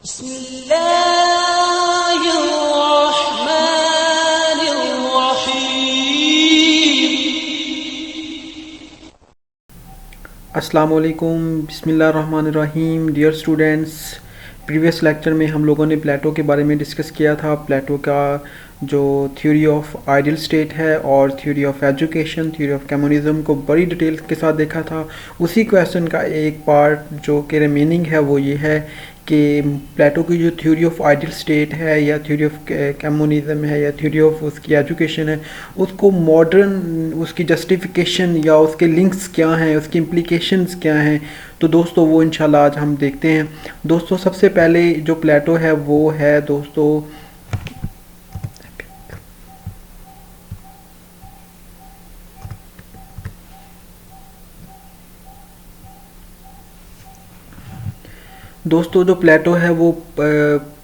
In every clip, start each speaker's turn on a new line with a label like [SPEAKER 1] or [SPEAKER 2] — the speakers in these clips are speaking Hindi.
[SPEAKER 1] अस्सलामुअलैकुम बिस्मिल्लाहिर्रहमानिर्रहीम। डियर स्टूडेंट्स, प्रीवियस लेक्चर में हम लोगों ने प्लेटो के बारे में डिस्कस किया था। प्लेटो का जो थ्योरी ऑफ आइडियल स्टेट है और theory of education, theory of communism को बड़ी डिटेल के साथ देखा था। उसी क्वेश्चन का एक पार्ट जो कि रिमेनिंग है वो ये है कि प्लेटो की जो थ्योरी ऑफ आइडियल स्टेट है या थ्योरी ऑफ कम्युनिज्म है या थ्योरी ऑफ उसकी एजुकेशन है, उसको मॉडर्न उसकी जस्टिफिकेशन या उसके लिंक्स क्या हैं, उसकी इम्प्लीकेशंस क्या हैं। तो दोस्तों वो इंशाल्लाह आज हम देखते हैं। दोस्तों सबसे पहले जो प्लेटो है वो है दोस्तों जो प्लेटो है वो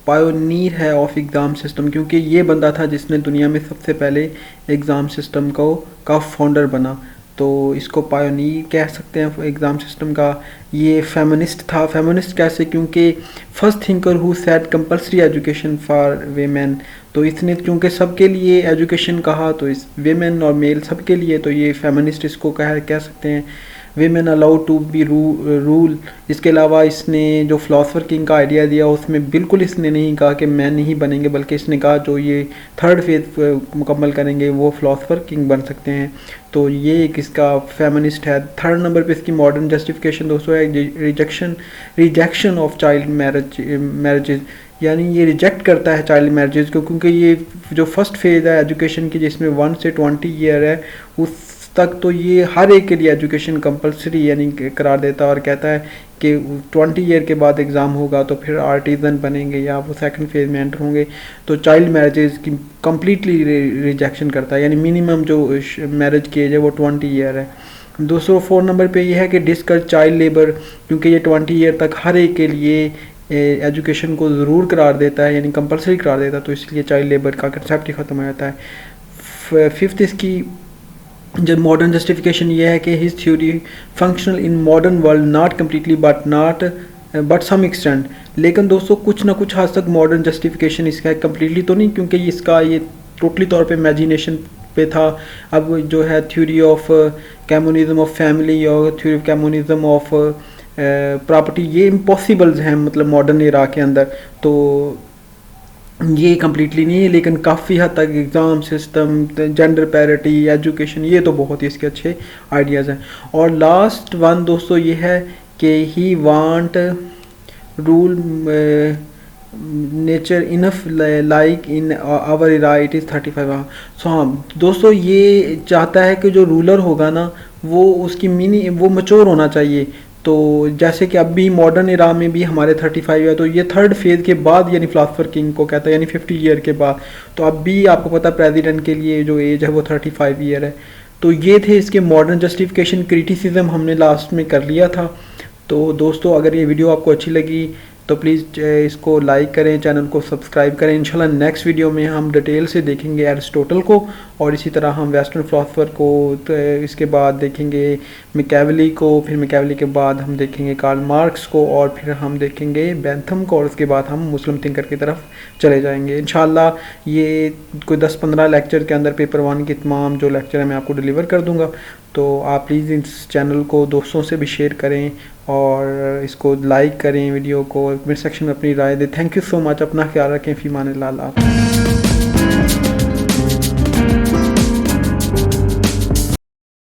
[SPEAKER 1] पायोनीर है ऑफ एग्ज़ाम सिस्टम, क्योंकि ये बंदा था जिसने दुनिया में सबसे पहले एग्ज़ाम सिस्टम का फाउंडर बना। तो इसको पायोनीर कह सकते हैं एग्ज़ाम सिस्टम का। ये फेमिनिस्ट था। फेमिनिस्ट कैसे? क्योंकि first thinker who said compulsory education for women. तो इसने क्योंकि सबके लिए एजुकेशन कहा, तो इस वीमेन और मेल सबके लिए, तो ये फेमिनिस्ट इसको कह सकते हैं। Women allowed to be rule. इसके अलावा इसने जो फ़िलासफ़र किंग का आइडिया दिया उसमें बिल्कुल इसने नहीं कहा कि मैन नहीं बनेंगे, बल्कि इसने कहा जो ये थर्ड फेज मुकम्मल करेंगे वो फ़िलासफ़र किंग बन सकते हैं। तो ये एक इसका फेमिनिस्ट है। थर्ड नंबर पे इसकी मॉडर्न जस्टिफिकेशन दोस्तों है रिजेक्शन ऑफ चाइल्ड मैरिजेज, यानी ये रिजेक्ट करता है चाइल्ड मैरिजेज को, क्योंकि ये जो फर्स्ट फेज़ है एजुकेशन की जिसमें 1 से 20 ईयर है उस तक तो ये हर एक के लिए एजुकेशन कंपलसरी यानी करार देता है और कहता है कि 20 ईयर के बाद एग्ज़ाम होगा तो फिर आर्टिज़न बनेंगे या वो सेकंड फेज़ में एंटर होंगे। तो चाइल्ड मैरिजेज की कम्प्लीटली रिजेक्शन करता है, यानी मिनिमम जो मैरिज की एज है वो 20 ईयर है। दूसरों 4 नंबर पे ये है कि डिस्कस चाइल्ड लेबर, क्योंकि ये 20 ईयर तक हर एक के लिए एजुकेशन को ज़रूर करार देता है, यानी कंपलसरी करार देता है, तो इसलिए चाइल्ड लेबर का कंसेप्ट ही ख़त्म हो जाता है। फिफ्थ इसकी जब मॉडर्न जस्टिफिकेशन ये है कि his theory functional in modern world not completely but some extent. लेकिन दोस्तों कुछ ना कुछ हद तक मॉडर्न जस्टिफिकेशन इसका है, कम्प्लीटली तो नहीं, क्योंकि इसका ये टोटली तौर पे इमेजिनेशन पे था। अब जो है theory of communism of family और theory of communism of property, ये इम्पॉसिबल्स हैं मतलब मॉडर्न इरा के अंदर, तो ये कम्प्लीटली नहीं है। लेकिन काफ़ी हद तक exam system, gender parity, education, ये तो बहुत ही इसके अच्छे आइडियाज़ हैं। और लास्ट वन दोस्तों ये है कि he want rule nature enough like in our era it is 35। So हाँ दोस्तों, ये चाहता है कि जो रूलर होगा ना वो उसकी वो मैच्योर होना चाहिए। तो जैसे कि अभी मॉडर्न इरा में भी हमारे 35 है, तो ये थर्ड फेज़ के बाद यानी फ़िलासफ़र किंग को कहता है, यानी 50 ईयर के बाद। तो अब भी आपको पता प्रेसिडेंट के लिए जो एज है वो 35 ईयर है। तो ये थे इसके मॉडर्न जस्टिफिकेशन। क्रिटिसिज्म हमने लास्ट में कर लिया था। तो दोस्तों अगर ये वीडियो आपको अच्छी लगी तो प्लीज़ इसको लाइक करें, चैनल को सब्सक्राइब करें। इंशाल्लाह नेक्स्ट वीडियो में हम डिटेल से देखेंगे एरिस्टोटल को, और इसी तरह हम वेस्टर्न फ़िलासफ़र को, तो इसके बाद देखेंगे मैकियावेली को, फिर मैकियावेली के बाद हम देखेंगे कार्ल मार्क्स को, और फिर हम देखेंगे बेंथम को, और उसके बाद हम मुस्लिम थिंकर की तरफ चले जाएंगे। इंशाल्लाह ये कोई 10-15 लेक्चर के अंदर पेपर 1 के तमाम जो लेक्चर है मैं आपको डिलीवर कर दूँगा। तो आप प्लीज़ इस चैनल को दोस्तों से भी शेयर करें और इसको लाइक करें, वीडियो को कमेंट सेक्शन में अपनी राय दें। Thank you so much. अपना ख्याल रखें। फ़ी अमान अल्लाह।